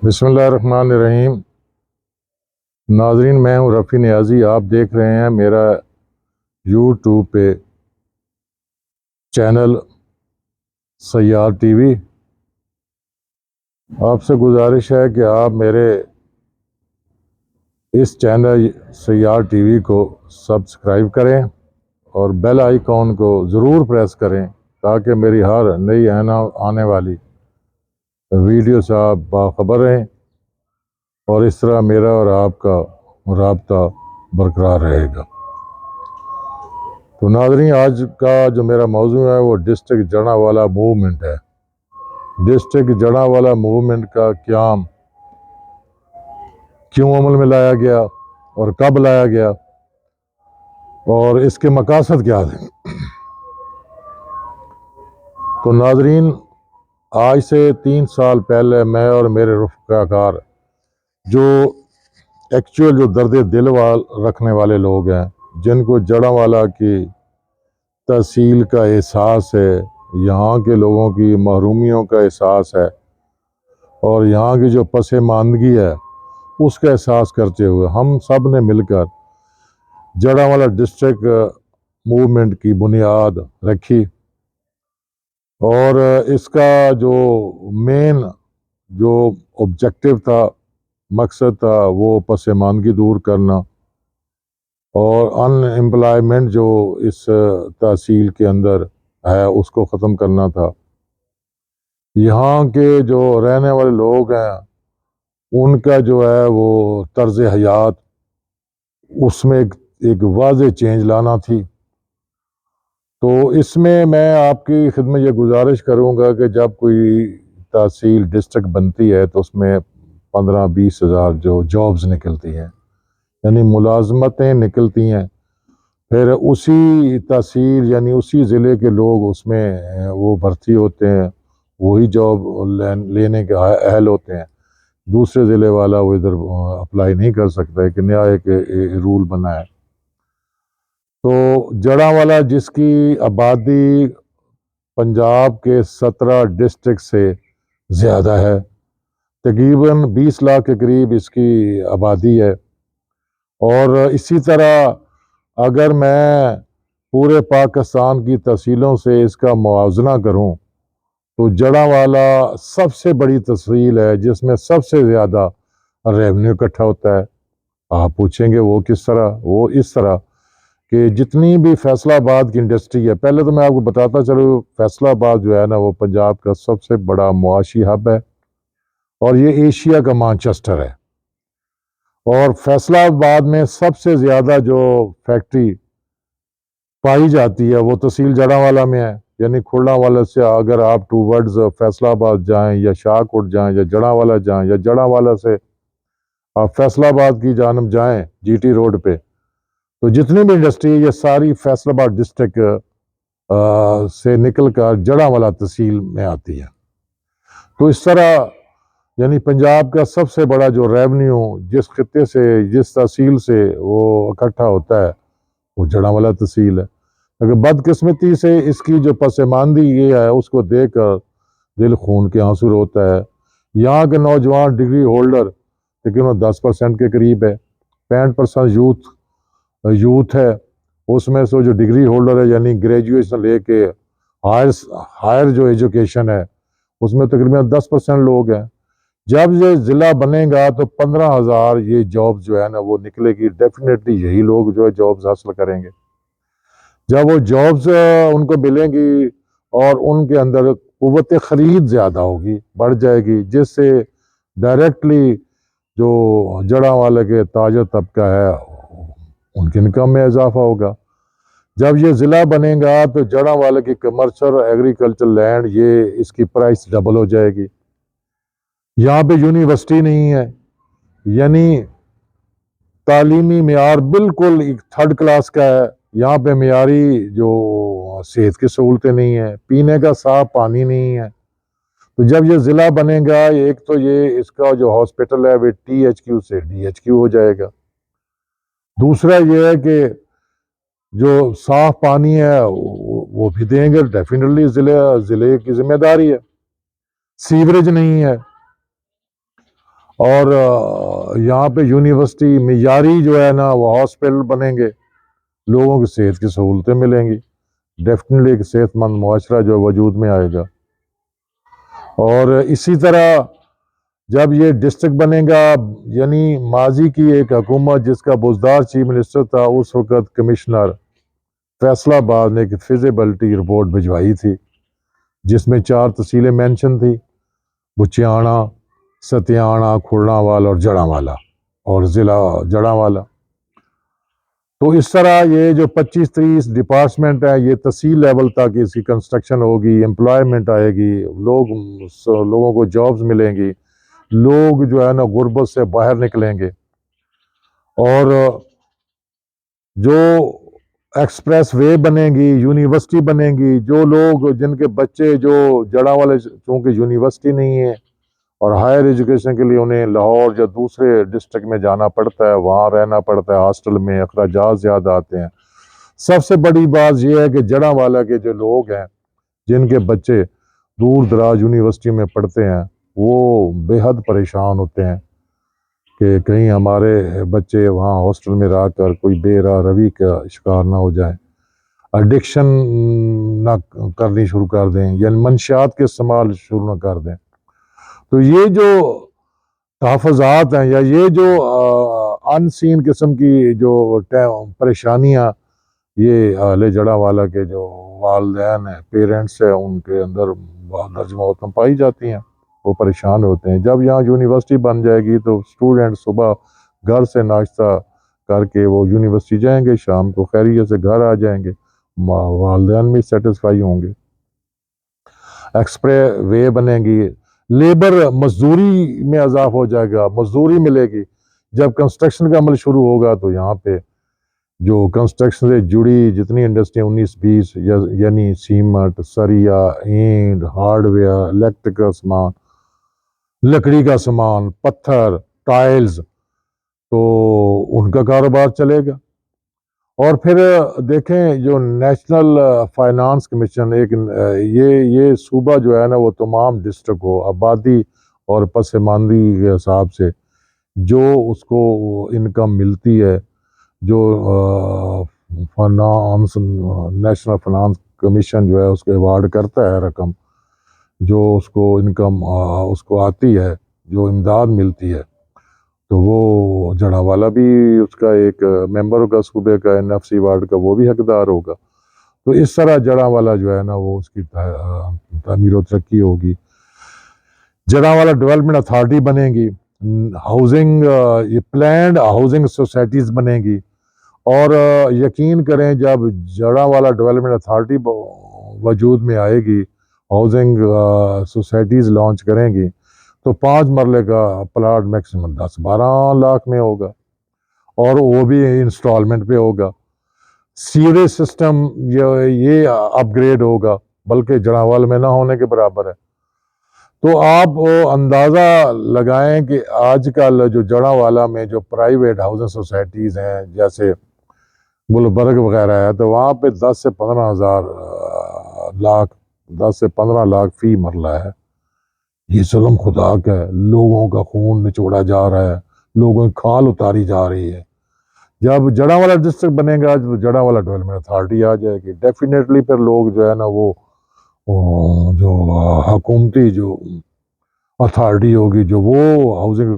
بسم اللہ الرحمن الرحیم۔ ناظرین، میں ہوں رفیع نیازی۔ آپ دیکھ رہے ہیں میرا یوٹیوب پہ چینل سیار ٹی وی۔ آپ سے گزارش ہے کہ آپ میرے اس چینل سیار ٹی وی کو سبسکرائب کریں اور بیل آئیکن کو ضرور پریس کریں تاکہ میری ہر نئی آنے والی ویڈیو سے آپ باخبر رہیں اور اس طرح میرا اور آپ کا رابطہ برقرار رہے گا۔ تو ناظرین، آج کا جو میرا موضوع ہے وہ ڈسٹرکٹ جڑاوالا موومنٹ ہے۔ ڈسٹرکٹ جڑاوالا موومنٹ کا قیام کیوں عمل میں لایا گیا اور کب لایا گیا اور اس کے مقاصد کیا تھے۔ تو ناظرین، آج سے 3 سال پہلے میں اور میرے رفقا کار جو ایکچوئل جو درد دل رکھنے والے لوگ ہیں، جن کو جڑاوالا کی تحصیل کا احساس ہے، یہاں کے لوگوں کی محرومیوں کا احساس ہے اور یہاں کی جو پسماندگی ہے اس کا احساس کرتے ہوئے ہم سب نے مل کر جڑاوالا ڈسٹرکٹ موومنٹ کی بنیاد رکھی اور اس کا جو مین جو آبجیکٹو تھا، مقصد تھا، وہ پسماندگی دور کرنا اور ان امپلائمنٹ جو اس تحصیل کے اندر ہے اس کو ختم کرنا تھا۔ یہاں کے جو رہنے والے لوگ ہیں ان کا جو ہے وہ طرز حیات، اس میں ایک واضح چینج لانا تھی۔ تو اس میں آپ کی خدمت یہ گزارش کروں گا کہ جب کوئی تحصیل ڈسٹرکٹ بنتی ہے تو اس میں 15-20 ہزار جو جابز نکلتی ہیں، یعنی ملازمتیں نکلتی ہیں، پھر اسی تحصیل یعنی اسی ضلع کے لوگ اس میں وہ بھرتی ہوتے ہیں، وہی جاب لینے کے اہل ہوتے ہیں۔ دوسرے ضلع والا وہ ادھر اپلائی نہیں کر سکتا، ایک نیا ایک رول بنا ہے۔ تو جڑاوالا جس کی آبادی پنجاب کے 17 ڈسٹرکٹ سے زیادہ ہے، تقریباً 20 لاکھ کے قریب اس کی آبادی ہے، اور اسی طرح اگر میں پورے پاکستان کی تحصیلوں سے اس کا موازنہ کروں تو جڑاوالا سب سے بڑی تحصیل ہے جس میں سب سے زیادہ ریونیو اکٹھا ہوتا ہے۔ آپ پوچھیں گے وہ کس طرح؟ وہ اس طرح کہ جتنی بھی فیصل آباد کی انڈسٹری ہے، پہلے تو میں آپ کو بتاتا چلوں، فیصل آباد جو ہے نا وہ پنجاب کا سب سے بڑا معاشی ہب ہے اور یہ ایشیا کا مانچسٹر ہے، اور فیصل آباد میں سب سے زیادہ جو فیکٹری پائی جاتی ہے وہ تحصیل جڑاوالا میں ہے۔ یعنی کھلڑا سے اگر آپ ٹوورڈز فیصل آباد جائیں یا شاہکوٹ جائیں یا جڑاوالا جائیں یا جڑاوالا سے آپ فیصل آباد کی جانب جائیں جی ٹی روڈ پہ، تو جتنی بھی انڈسٹری یہ ساری فیصل آباد ڈسٹرکٹ سے نکل کر جڑاوالا تحصیل میں آتی ہے۔ تو اس طرح یعنی پنجاب کا سب سے بڑا جو ریونیو جس خطے سے، جس تحصیل سے وہ اکٹھا ہوتا ہے وہ جڑاوالا تحصیل ہے۔ اگر بدقسمتی سے اس کی جو پسماندگی یہ ہے اس کو دیکھ کر دل خون کے آنسو روتا ہے۔ یہاں کے نوجوان ڈگری ہولڈر تقریباً 10% کے قریب ہے، 65% یوتھ ہے، اس میں سے جو ڈگری ہولڈر ہے یعنی گریجویشن لے کے ہائر جو ایجوکیشن ہے اس میں تقریباً 10% لوگ ہیں۔ جب یہ ضلع بنے گا تو 15,000 یہ جاب جو ہے نا وہ نکلے گی، ڈیفینیٹلی یہی لوگ جو ہے جابز حاصل کریں گے۔ جب وہ جابز ان کو ملیں گی اور ان کے اندر قوت خرید زیادہ ہوگی، بڑھ جائے گی، جس سے ڈائریکٹلی جو جڑاوالا کے تاجر طبقہ ہے ان کی انکم میں اضافہ ہوگا۔ جب یہ ضلع بنے گا تو جڑاوالا کی کمرشل اور ایگریکلچر لینڈ یہ اس کی پرائس ڈبل ہو جائے گی۔ یہاں پہ یونیورسٹی نہیں ہے، یعنی تعلیمی معیار بالکل ایک 3rd کلاس کا ہے۔ یہاں پہ معیاری جو صحت کی سہولتیں نہیں ہیں، پینے کا صاف پانی نہیں ہے۔ تو جب یہ ضلع بنے گا، ایک تو یہ اس کا جو ہاسپٹل ہے وہ THQ سے DHQ ہو جائے گا۔ دوسرا یہ ہے کہ جو صاف پانی ہے وہ بھی دیں گے، ڈیفینیٹلی ضلع کی ذمہ داری ہے۔ سیوریج نہیں ہے، اور یہاں پہ یونیورسٹی معیاری جو ہے نا وہ ہاسپٹل بنیں گے، لوگوں کی صحت کی سہولتیں ملیں گی، ڈیفینیٹلی ایک صحت مند معاشرہ جو وجود میں آئے گا۔ اور اسی طرح جب یہ ڈسٹرکٹ بنے گا، یعنی ماضی کی ایک حکومت جس کا بزدار چیف منسٹر تھا، اس وقت کمشنر فیصلہ آباد نے ایک فیزیبلٹی رپورٹ بھجوائی تھی جس میں 4 تحصیلیں مینشن تھی: بچیانا، ستیانا، کھرڑاوال اور جڑاوالا، اور ضلع جڑاوالا۔ تو اس طرح یہ جو 25-30 ڈپارٹمنٹ ہے، یہ تحصیل لیول تک اس کی کنسٹرکشن ہوگی، امپلائمنٹ آئے گی، لوگوں کو جابز ملیں گی، لوگ جو ہے نا غربت سے باہر نکلیں گے۔ اور جو ایکسپریس وے بنے گی، یونیورسٹی بنے گی، جو لوگ جن کے بچے جو جڑاوالے چونکہ یونیورسٹی نہیں ہے اور ہائر ایجوکیشن کے لیے انہیں لاہور یا دوسرے ڈسٹرکٹ میں جانا پڑتا ہے، وہاں رہنا پڑتا ہے، ہاسٹل میں اخراجات زیادہ آتے ہیں۔ سب سے بڑی بات یہ ہے کہ جڑاوالا کے جو لوگ ہیں جن کے بچے دور دراز یونیورسٹی میں پڑھتے ہیں، وہ بے حد پریشان ہوتے ہیں کہ کہیں ہمارے بچے وہاں ہاسٹل میں رہ کر کوئی بے راہ روی کا شکار نہ ہو جائیں، ایڈکشن نہ کرنی شروع کر دیں، یعنی منشیات کے استعمال شروع نہ کر دیں۔ تو یہ جو تحفظات ہیں یا یہ جو ان سین قسم کی جو پریشانیاں یہ اہل جڑاوالا کے جو والدین ہیں، پیرنٹس ہیں، ان کے اندر درج موتم پائی جاتی ہیں، وہ پریشان ہوتے ہیں۔ جب یہاں یونیورسٹی بن جائے گی تو اسٹوڈنٹ صبح گھر سے ناشتہ کر کے وہ یونیورسٹی جائیں گے، شام کو خیریت سے گھر آ جائیں گے، والدین بھی سیٹسفائی ہوں گے۔ ایکسپریس وے بنے گی، لیبر مزدوری میں اضافہ ہو جائے گا، مزدوری ملے گی۔ جب کنسٹرکشن کا عمل شروع ہوگا تو یہاں پہ جو کنسٹرکشن سے جڑی جتنی انڈسٹری 19-20 یعنی سیمنٹ، سریا، اینٹ، ہارڈ ویئر، الیکٹرک کا سامان، لکڑی کا سامان، پتھر، ٹائلز، تو ان کا کاروبار چلے گا۔ اور پھر دیکھیں جو نیشنل فائنانس کمیشن یہ صوبہ جو ہے نا وہ تمام ڈسٹرکٹ کو آبادی اور پسماندگی کے حساب سے جو اس کو انکم ملتی ہے، جو فائنانس نیشنل فائنانس کمیشن جو ہے اس کے ایوارڈ کرتا ہے رقم، جو اس کو انکم اس کو آتی ہے، جو امداد ملتی ہے، تو وہ جڑاوالا بھی اس کا ایک ممبر ہوگا صوبے کا NFC ایوارڈ کا، وہ بھی حقدار ہوگا۔ تو اس طرح جڑاوالا جو ہے نا وہ اس کی تعمیر و ترقی ہوگی۔ جڑاوالا ڈیولپمنٹ اتھارٹی بنے گی، ہاؤزنگ پلانڈ ہاؤزنگ سوسائٹیز بنے گی۔ اور یقین کریں جب جڑاوالا ڈیولپمنٹ اتھارٹی وجود میں آئے گی، ہاؤزنگ سوسائٹیز لانچ کریں گی، تو 5 مرلے کا پلاٹ میکسیمم 10-12 لاکھ میں ہوگا، اور وہ بھی انسٹالمنٹ پہ ہوگا۔ سیوریج سسٹم یہ اپ گریڈ ہوگا، بلکہ جڑاوالا میں نہ ہونے کے برابر ہے۔ تو آپ اندازہ لگائیں کہ آج کل جو جڑاوالا میں جو پرائیویٹ ہاؤسنگ سوسائٹیز ہیں جیسے گلبرگ وغیرہ ہے، تو وہاں پہ 10 سے 15 لاکھ فی مرلہ ہے۔ یہ ظلم خدا کا ہے، لوگوں کا خون نچوڑا جا رہا ہے، لوگوں کی کھال اتاری جا رہی ہے۔ جب جڑاوالا ڈسٹرکٹ بنے گا تو جڑاوالا ڈیولپمنٹ اتھارٹی آ جائے گی، ڈیفینیٹلی پھر لوگ جو ہے نا وہ جو حکومتی جو اتھارٹی ہوگی جو وہ ہاؤسنگ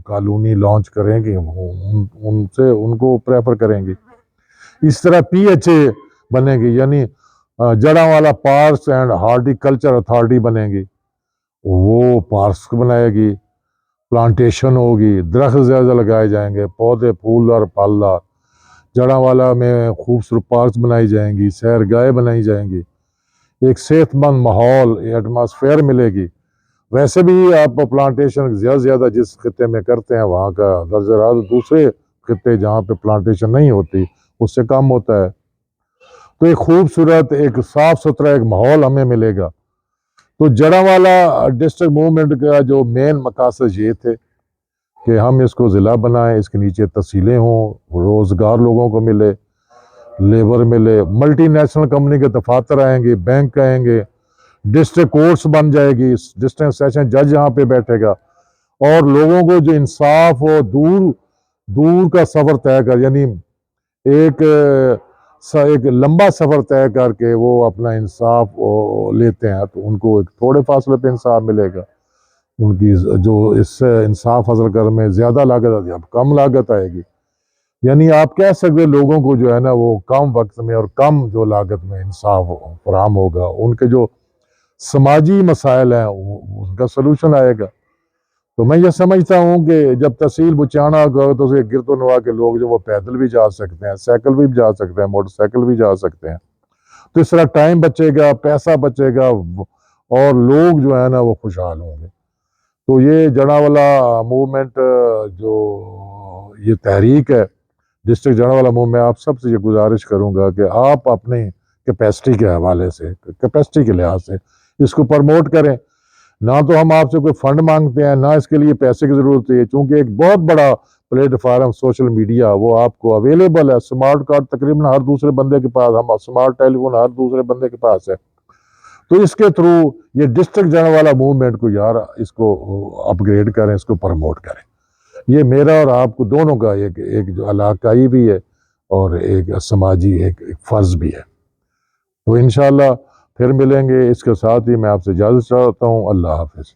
کالونی لانچ کریں گے، ان کو پریفر کریں گے۔ اس طرح PHA بنے گی، یعنی جڑاوالا پارکس اینڈ ہارٹیکلچر اتھارٹی بنے گی، وہ پارکس بنائے گی، پلانٹیشن ہوگی، درخت زیادہ لگائے جائیں گے، پودے پھولدار پھلدار۔ جڑاوالا میں خوبصورت پارکس بنائی جائیں گی، سیر گاہیں بنائی جائیں گی، ایک صحت مند ماحول ایٹماسفیئر ملے گی۔ ویسے بھی آپ پلانٹیشن زیادہ جس خطے میں کرتے ہیں وہاں کا درجہ حرارت دوسرے خطے جہاں پہ پلانٹیشن نہیں ہوتی اس سے کم ہوتا ہے۔ تو ایک خوبصورت ایک صاف ستھرا ایک ماحول ہمیں ملے گا۔ تو جڑاوالا ڈسٹرکٹ موومنٹ کا جو مین مقاصد یہ تھے کہ ہم اس کو ضلع بنائیں، اس کے نیچے تحصیلیں ہوں، روزگار لوگوں کو ملے، لیبر ملے، ملٹی نیشنل کمپنی کے دفاتر آئیں گے، بینک آئیں گے، ڈسٹرکٹ کورٹس بن جائے گی، ڈسٹرکٹ سیشن جج یہاں پہ بیٹھے گا، اور لوگوں کو جو انصاف ہو، دور کا سفر طے کر، یعنی ایک لمبا سفر طے کر کے وہ اپنا انصاف لیتے ہیں، تو ان کو ایک تھوڑے فاصلے پہ انصاف ملے گا۔ ان کی جو اس سے انصاف حاصل کرنے میں زیادہ لاگت آتی ہے، اب کم لاگت آئے گی۔ یعنی آپ کہہ سکتے لوگوں کو جو ہے نا وہ کم وقت میں اور کم جو لاگت میں انصاف فراہم ہوگا، ان کے جو سماجی مسائل ہیں ان کا سلوشن آئے گا۔ تو میں یہ سمجھتا ہوں کہ جب تحصیل بچانا ہوگا تو اسے گرد و نواح کے لوگ جو وہ پیدل بھی جا سکتے ہیں، سائیکل بھی جا سکتے ہیں، موٹر سائیکل بھی جا سکتے ہیں، تو اس طرح ٹائم بچے گا، پیسہ بچے گا، اور لوگ جو ہے نا وہ خوشحال ہوں گے۔ تو یہ جڑاوالا موومنٹ جو یہ تحریک ہے ڈسٹرکٹ جڑاوالا موومنٹ، میں آپ سب سے یہ گزارش کروں گا کہ آپ اپنے کیپیسٹی کے حوالے سے، کیپیسٹی کے لحاظ سے اس کو پروموٹ کریں۔ نہ تو ہم آپ سے کوئی فنڈ مانگتے ہیں، نہ اس کے لیے پیسے کی ضرورت ہے، چونکہ ایک بہت بڑا پلیٹ فارم سوشل میڈیا وہ آپ کو اویلیبل ہے۔ سمارٹ کارڈ تقریباً ہر دوسرے بندے کے پاس، ہم سمارٹ ٹیلی فون ہر دوسرے بندے کے پاس ہے، تو اس کے تھرو یہ ڈسٹرکٹ جڑاوالا موومنٹ کو یار اس کو اپ گریڈ کریں، اس کو پروموٹ کریں۔ یہ میرا اور آپ کو دونوں کا ایک جو علاقائی بھی ہے اور ایک سماجی ایک فرض بھی ہے۔ تو انشاءاللہ پھر ملیں گے۔ اس کے ساتھ ہی میں آپ سے اجازت چاہتا ہوں۔ اللہ حافظ۔